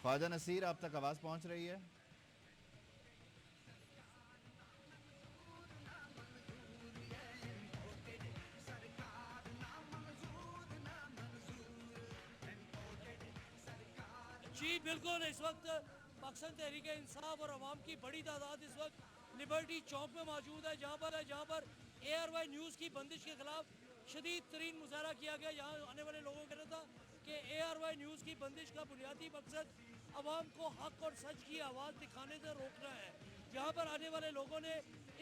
خواجہ نصیر آپ تک آواز پہنچ رہی ہے؟ جی بالکل، اس وقت پاکستان تحریک انصاف اور عوام کی بڑی تعداد اس وقت لبرٹی چوک میں موجود ہے، جہاں پر اے آر وائی نیوز کی بندش کے خلاف شدید ترین مظاہرہ کیا گیا۔ یہاں آنے والے لوگوں کا کہنا تھا کہ اے آر وائی نیوز کی بندش کا بنیادی مقصد عوام کو حق اور سچ کی آواز دکھانے سے روکنا ہے۔ یہاں پر آنے والے لوگوں نے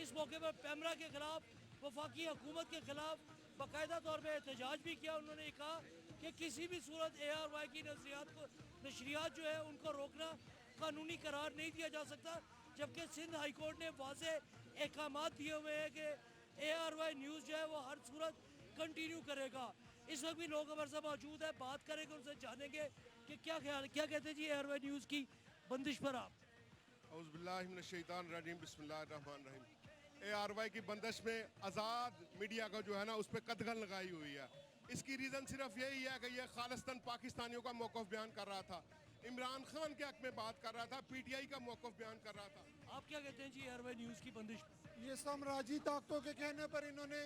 اس موقع پر پیمرا کے خلاف، وفاقی حکومت کے خلاف باقاعدہ طور پہ احتجاج بھی کیا۔ انہوں نے کہا کہ کسی بھی صورت اے آر وائی کی نشریات جو ہے ان کو روکنا قانونی قرار نہیں دیا جا سکتا، جبکہ سندھ ہائی کورٹ نے واضح احکامات دیے ہوئے ہیں کہ اے آر وائی نیوز جو ہے وہ ہر صورت کنٹینیو کرے گا۔ اس وقت بھی لوگ ہمارے ساتھ موجود ہیں، بات کریں گے، ان سے جانیں گے کہ کیا کہتے ہیں جی اے آر وائی نیوز کی بندش پر آپ۔ اعوذ باللہ من الشیطان الرجیم، بسم اللہ الرحمن الرحیم۔ اے آر وائی کی بندش میں آزاد میڈیا کا جو ہے نا اس پہ قدغن لگائی ہوئی ہے۔ اس کی ریزن صرف یہی ہے کہ یہ خالصتاً پاکستانیوں کا موقف بیان کر رہا تھا، عمران خان کے حق میں بات کر رہا تھا، پی ٹی آئی کا موقف بیان کر رہا تھا۔ آپ کیا کہتے ہیں جی اے آر وائی نیوز کی بندش پر؟ یہ سامراجی طاقتوں کے کہنے پر انہوں نے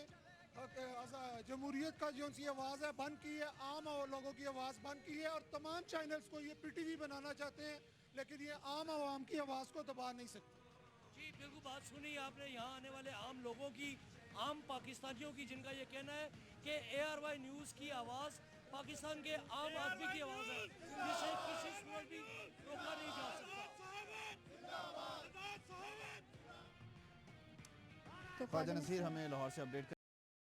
جمہوریت کا جو سی آواز ہے بند کی ہے، عام لوگوں کی آواز بند کی ہے، اور تمام چینلز کو یہ پی ٹی وی بنانا چاہتے ہیں، لیکن یہ عام عوام کی آواز کو دبا نہیں سکتے۔ جی بالکل، بات سنی آپ نے یہاں آنے والے عام لوگوں کی، عام پاکستانیوں کی، جن کا یہ کہنا ہے کہ اے آر وائی نیوز کی آواز پاکستان کے عام آدمی کی آواز ہے، جسے کسی صورت بھی روکا نہیں جا سکتا۔ خواجہ نصیر ہمیں لاہور سے اپڈیٹ